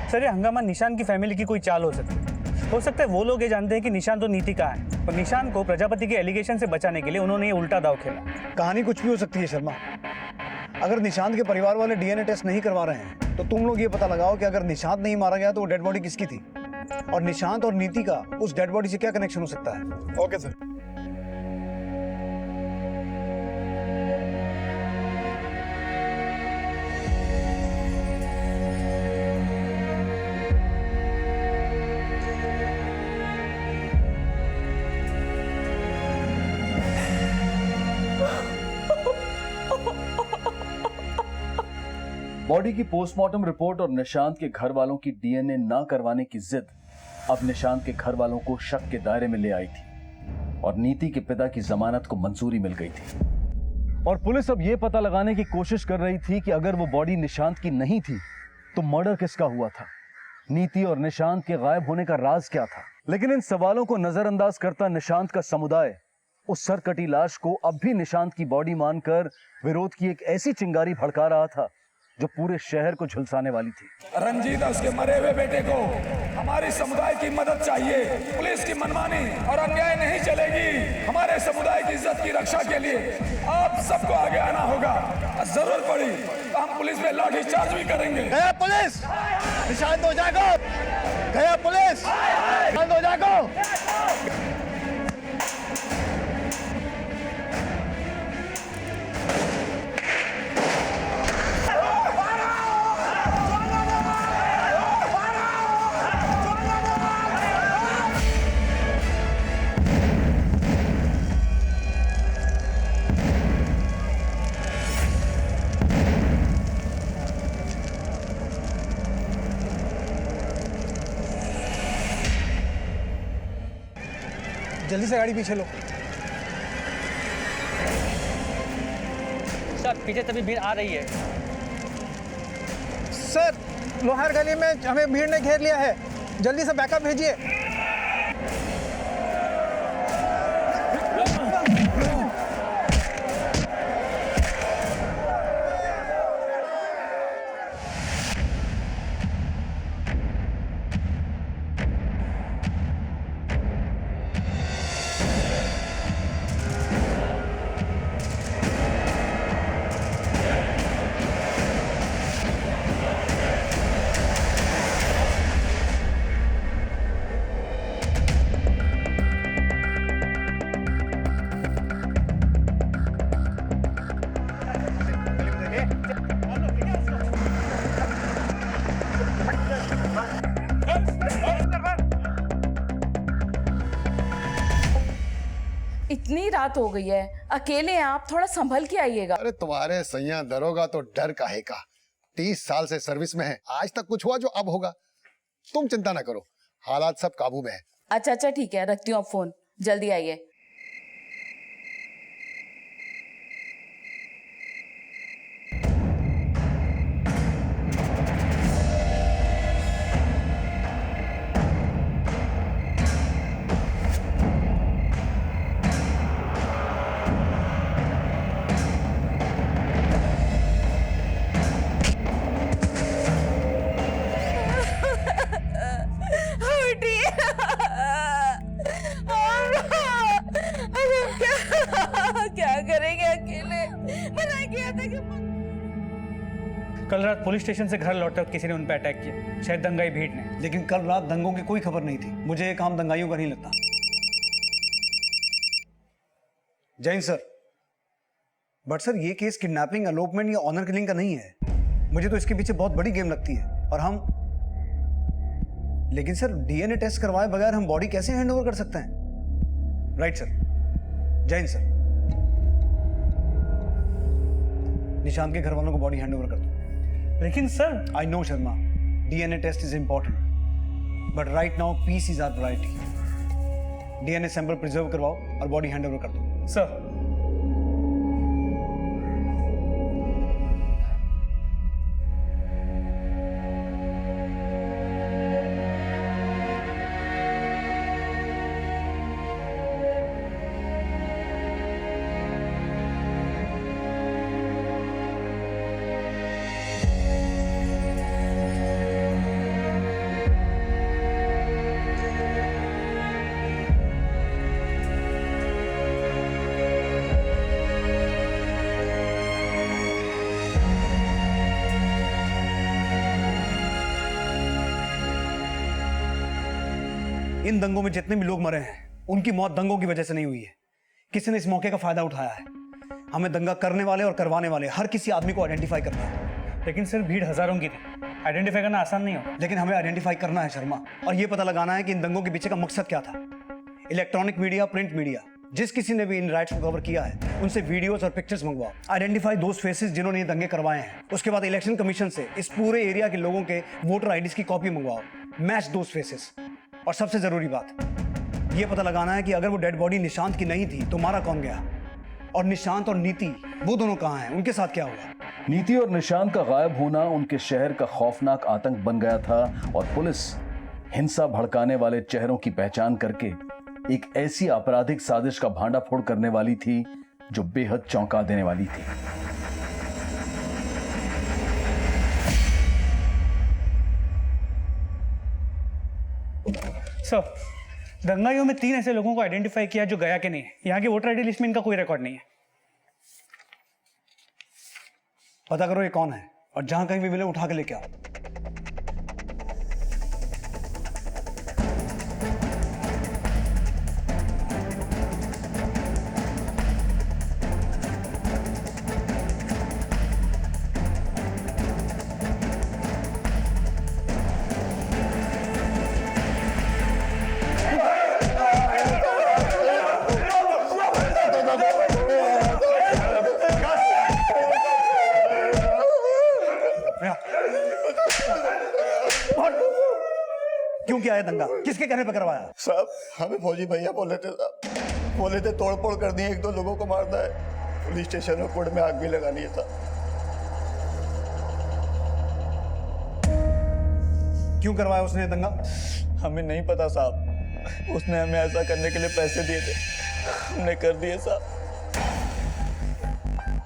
सर, ये हंगामा निशांत की फैमिली की कोई चाल हो सकता है वो लोग ये जानते हैं कि निशांत और नीति कहाँ है, और निशांत को प्रजापति के एलिगेशन से बचाने के लिए उन्होंने ये उल्टा दाव खेला। कहानी कुछ भी हो सकती है शर्मा। अगर निशांत के परिवार वाले डीएनए टेस्ट नहीं करवा रहे हैं तो तुम लोग ये पता लगाओ कि अगर निशांत नहीं मारा गया तो वो डेड बॉडी किसकी थी, और निशांत और नीति का उस डेड बॉडी से क्या कनेक्शन हो सकता है। Okay sir. बॉडी की पोस्टमार्टम रिपोर्ट और निशांत के घर वालों की डीएनए ना करवाने की जिद अब निशांत के घर वालों को शक के दायरे में ले आई थी और नीति के पिता की जमानत को मंजूरी मिल गई थी। और पुलिस अब यह पता लगाने की कोशिश कर रही थी कि अगर वो बॉडी निशांत की नहीं थी तो मर्डर किसका हुआ था, नीति और निशांत के गायब होने का राज क्या था। लेकिन इन सवालों को नजरअंदाज करता निशांत का समुदाय उस सरकटी लाश को अब भी निशांत की बॉडी मानकर विरोध की एक ऐसी चिंगारी भड़का रहा था जो पूरे शहर को झुलसाने वाली थी। रंजीत और उसके मरे हुए बेटे को हमारे समुदाय की मदद चाहिए। पुलिस की मनमानी और अन्याय नहीं चलेगी। हमारे समुदाय की इज्जत की रक्षा के लिए आप सबको आगे आना होगा। जरूरत पड़ी तो हम पुलिस पे लाठी चार्ज भी करेंगे। गया पुलिस, निशांत ओझा को, गया पुलिस, निशांत ओझा को। जल्दी से गाड़ी पीछे लो। सर, पीछे तभी भीड़ आ रही है। सर, लोहार गली में हमें भीड़ ने घेर लिया है, जल्दी से बैकअप भेजिए। इतनी रात हो गई है, अकेले हैं आप, थोड़ा संभल के आइएगा। अरे तुम्हारे सैया दरोगा तो डर काहे का, 30 साल से सर्विस में है, आज तक कुछ हुआ जो अब होगा। तुम चिंता ना करो, हालात सब काबू में है। अच्छा अच्छा ठीक है, रखती हूँ अब फोन, जल्दी आइए। कल रात पुलिस स्टेशन से घर लौटते वक्त किसी ने उन पर अटैक किया, शायद दंगाई भीड़ ने। लेकिन कल रात दंगों की कोई खबर नहीं थी। मुझे ये काम दंगाइयों का नहीं लगता। जैन सर, बट सर ये केस किडनैपिंग, एलोपमेंट या ऑनर किलिंग का नहीं है। मुझे तो इसके पीछे बहुत बड़ी गेम लगती है। और हम, लेकिन सर डीएनए टेस्ट करवाए बगैर हम बॉडी कैसे हैंड ओवर कर सकते हैं? Right sir. Jain sir, Nishant के घर वालों को बॉडी हैंड ओवर कर दो। लेकिन sir, I know Sharma, DNA test is important, but right now peace is our priority. DNA sample preserve करवाओ और बॉडी हैंड ओवर कर दो। सर, इन दंगों में जितने भी लोग मरे हैं उनकी मौत दंगों की वजह से नहीं हुई है। किसी ने इस मौके का फायदा उठाया है। हमें दंगा करने वाले और करवाने वाले हर किसी आदमी को आइडेंटिफाई करना है। लेकिन सर भीड़ हजारों की थी, आइडेंटिफाई करना आसान नहीं होगा। लेकिन हमें आइडेंटिफाई करना है शर्मा, और यह पता लगाना है कि इन दंगों के पीछे का मकसद क्या था। इलेक्ट्रॉनिक मीडिया, प्रिंट मीडिया, जिस किसी ने भी इन राइट्स को कवर किया है उनसे वीडियोस और पिक्चर्स मंगवाओ। आइडेंटिफाई दोज फेसेस जिन्होंने ये दंगे करवाए हैं। उसके बाद इलेक्शन कमीशन से इस पूरे एरिया के लोगों के वोटर आईडीज की कॉपी मंगवाओ। Match those faces. और सबसे जरूरी बात ये पता लगाना है कि अगर वो डेड बॉडी निशांत की नहीं थी तो मारा कौन गया, और निशांत और नीति वो दोनों कहाँ हैं, उनके साथ क्या हुआ। नीति और निशांत का गायब होना उनके शहर का खौफनाक आतंक बन गया था और पुलिस हिंसा भड़काने वाले चेहरों की पहचान करके एक ऐसी आपराधिक साजिश का भांडाफोड़ करने वाली थी जो बेहद चौंका देने वाली थी। सर, दंगाइयों में 3 ऐसे लोगों को आइडेंटिफाई किया जो गया के नहीं है। यहाँ की वोटर आईडी लिस्ट में इनका कोई रिकॉर्ड नहीं है। पता करो ये कौन है और जहां कहीं भी मिले उठा के लेके आओ। क्यों किया है दंगा, किसके कहने पर करवाया? साहब हमें फौजी भैया बोले थे साहब, बोले थे तोड़फोड़ कर दिए, 1-2 लोगों को मारना है, पुलिस स्टेशन और कोर्ट में आग भी लगानी है साहब। क्यों करवाया उसने दंगा? हमें नहीं पता साहब, उसने हमें ऐसा करने के लिए पैसे दिए थे, हमने कर दिए साहब।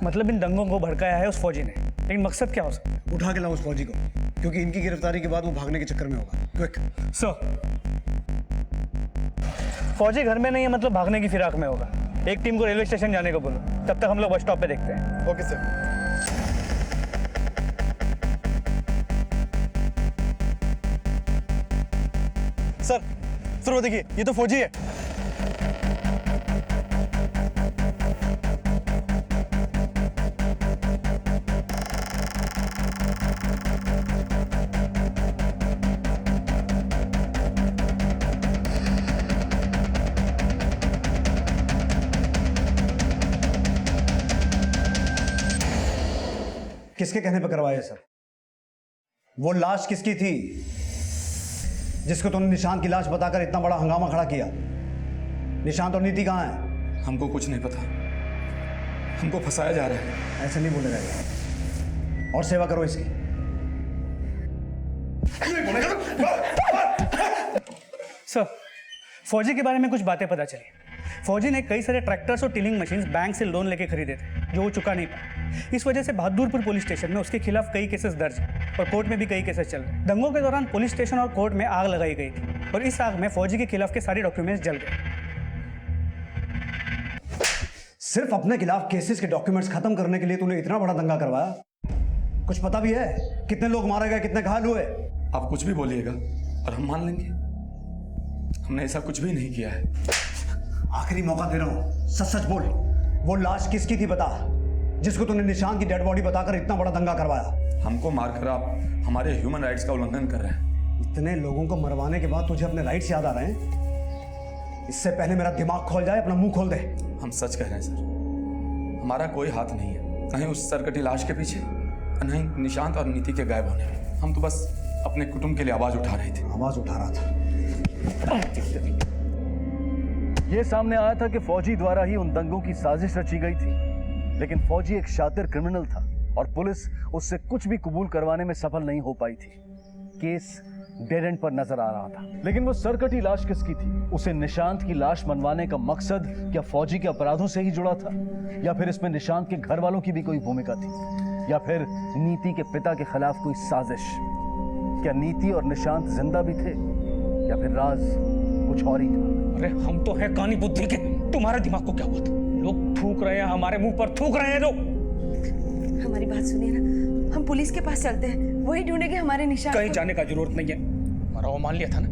मतलब इन दंगों को भड़काया है उस फौजी ने, लेकिन मकसद क्या हो सकता है? उठा के लाओ उस फौजी को, क्योंकि इनकी गिरफ्तारी के बाद वो भागने के चक्कर में होगा। क्विक सर, फौजी घर में नहीं है मतलब भागने की फिराक में होगा। एक टीम को रेलवे स्टेशन जाने को बोलो, तब तक हम लोग बस स्टॉप पे देखते हैं। Okay sir. सर वो देखिए, ये तो फौजी है। किसके कहने पर करवाया सर? वो लाश किसकी थी जिसको तुमने निशांत की लाश बताकर इतना बड़ा हंगामा खड़ा किया? निशांत और नीति कहाँ है? हमको कुछ नहीं पता, हमको फंसाया जा रहा है। ऐसे नहीं बोलेगा यार। और सेवा करो इसकी। सर, फौजी के बारे में कुछ बातें पता चली। फौजी ने कई सारे ट्रैक्टर्स और टिलिंग मशीन्स बैंक से लोन लेके खरीदे थे जो वो चुका नहीं पाया। इस वजह से बहादुरपुर पुलिस स्टेशन में उसके खिलाफ कई केसेस दर्ज हैं और कोर्ट में भी कई केसेस चल रहे। दंगों के दौरान पुलिस स्टेशन और कोर्ट में आग लगाई गई थी और इस आग में फौजी के खिलाफ के सारे डॉक्यूमेंट्स जल गए। सिर्फ अपने खिलाफ केसेस के डॉक्यूमेंट्स खत्म करने के लिए तूने इतना बड़ा दंगा करवाया? कुछ पता भी है कितने लोग मारे गए, कितने घायल हुए? आप कुछ भी बोलिएगा और हम मान लेंगे। हमने ऐसा कुछ भी नहीं किया है। आखिरी मौका दे रहा हूं, सच सच बोल। वो लाश किसकी थी बता, जिसको तूने निशांत की डेड बॉडी बताकर इतना बड़ा दंगा करवाया? हमको मारकर आप हमारे ह्यूमन राइट्स का उल्लंघन कर रहे हैं। इतने लोगों को मरवाने के बाद तुझे अपने राइट्स याद आ रहे हैं? इससे पहले मेरा दिमाग खोल जाए, अपना मुंह खोल दे। हम सच कह रहे हैं सर, हमारा कोई हाथ नहीं है, कहीं उस सरकटी लाश के पीछे, नहीं निशांत और नीति के गायब होने में। हम तो बस अपने कुटुंब के लिए आवाज उठा रहे थे। आवाज उठा रहा था। ये सामने आया था कि फौजी द्वारा ही उन दंगों की साजिश रची गई थी, लेकिन फौजी एक शातिर क्रिमिनल था और पुलिस उससे कुछ भी कबूल करवाने में सफल नहीं हो पाई थी। केस डेड एंड पर नजर आ रहा था। लेकिन वो सरकटी लाश किसकी थी? उसे निशांत की लाश मनवाने का मकसद क्या फौजी के अपराधों से ही जुड़ा था, या फिर इसमें निशांत के घर वालों की भी कोई भूमिका थी, या फिर नीति के पिता के खिलाफ कोई साजिश? क्या नीति और निशांत जिंदा भी थे, या फिर राज कुछ और ही था? अरे हम तो है कानी बुद्धि के, तुम्हारे दिमाग को क्या हुआ था? लोग थूक रहे हैं, हमारे मुंह पर थूक रहे हैं लोग। हमारी बात सुनिए ना, हम पुलिस के पास चलते हैं, वही ढूंढेंगे हमारे निशान। कहीं जाने का जरूरत नहीं है, हमारा वो मान लिया था ना,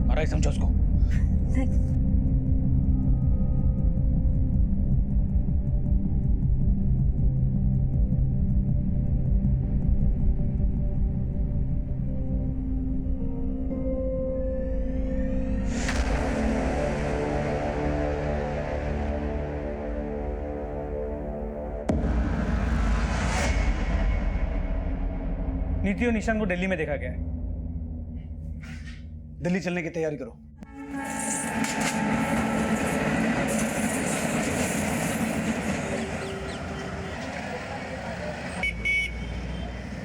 हमारा समझो उसको। नीति और निशांत को दिल्ली में देखा गया है। दिल्ली चलने की तैयारी करो।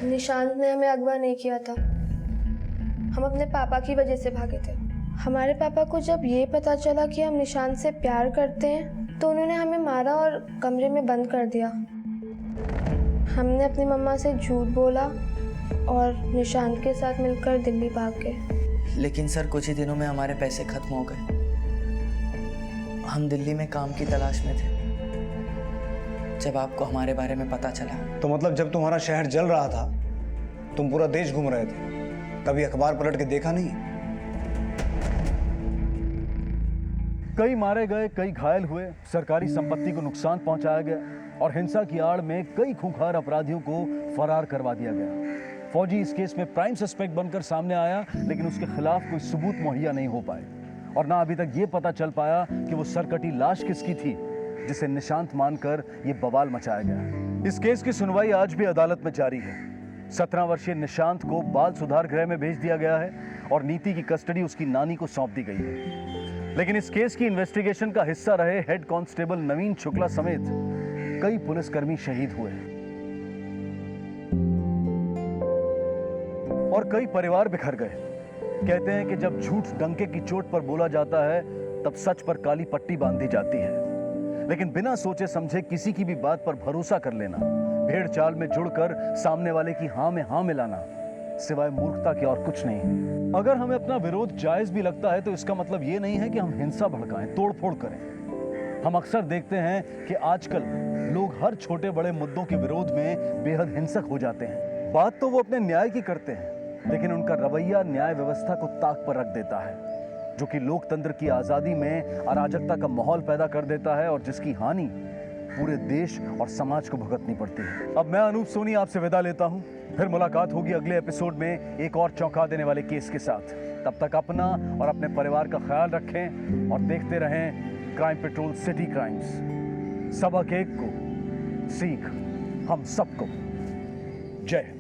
निशांत ने हमें अगवा नहीं किया था, हम अपने पापा की वजह से भागे थे। हमारे पापा को जब ये पता चला कि हम निशांत से प्यार करते हैं तो उन्होंने हमें मारा और कमरे में बंद कर दिया। हमने अपनी मम्मा से झूठ बोला और निशांत के साथ मिलकर दिल्ली भाग गए। लेकिन सर कुछ ही दिनों में हमारे पैसे खत्म हो गए। हम दिल्ली में काम की तलाश में थे जब आपको हमारे बारे में पता चला। तो मतलब जब तुम्हारा शहर जल रहा था, तुम पूरा देश घूम रहे थे, कभी अखबार पलट के देखा नहीं? कई मारे गए, कई घायल हुए, सरकारी संपत्ति को नुकसान पहुंचाया गया और हिंसा की आड़ में कई खूंखार अपराधियों को फरार करवा दिया गया। फौजी इस केस में प्राइम सस्पेक्ट बनकर सामने आया, लेकिन उसके खिलाफ कोई सबूत मुहैया नहीं हो पाए और ना अभी तक ये पता चल पाया कि वो सरकटी लाश किसकी थी जिसे निशांत मानकर ये बवाल मचाया गया। इस केस की सुनवाई आज भी अदालत में जारी है। 17 वर्षीय निशांत को बाल सुधार गृह में भेज दिया गया है और नीति की कस्टडी उसकी नानी को सौंप दी गई है। लेकिन इस केस की इन्वेस्टिगेशन का हिस्सा रहे हेड कांस्टेबल नवीन शुक्ला समेत कई पुलिसकर्मी शहीद हुए और कई परिवार बिखर गए। कहते हैं कि जब झूठ डंके की चोट पर बोला जाता है तब सच पर काली पट्टी बांधी जाती है, लेकिन बिना सोचे समझे किसी की भी बात पर भरोसा कर लेना, भेड़ चाल में जुड़कर सामने वाले की हाँ में हाँ मिलाना, सिवाय मूर्खता के और कुछ नहीं है। अगर हमें अपना विरोध जायज भी लगता है तो इसका मतलब ये नहीं है कि हम हिंसा भड़काएं, तोड़फोड़ करें। हम अक्सर देखते हैं कि आजकल लोग हर छोटे बड़े मुद्दों के विरोध में बेहद हिंसक हो जाते हैं। बात तो वो अपने न्याय की करते हैं, लेकिन उनका रवैया न्याय व्यवस्था को ताक पर रख देता है, जो कि लोकतंत्र की आजादी में अराजकता का माहौल पैदा कर देता है और जिसकी हानि पूरे देश और समाज को भुगतनी पड़ती है। अब मैं अनूप सोनी आपसे विदा लेता हूं। फिर मुलाकात होगी अगले एपिसोड में एक और चौंका देने वाले केस के साथ। तब तक अपना और अपने परिवार का ख्याल रखें और देखते रहें क्राइम पेट्रोल सिटी क्राइम्स। सबक एक को सीख हम सबको। जय हिंद।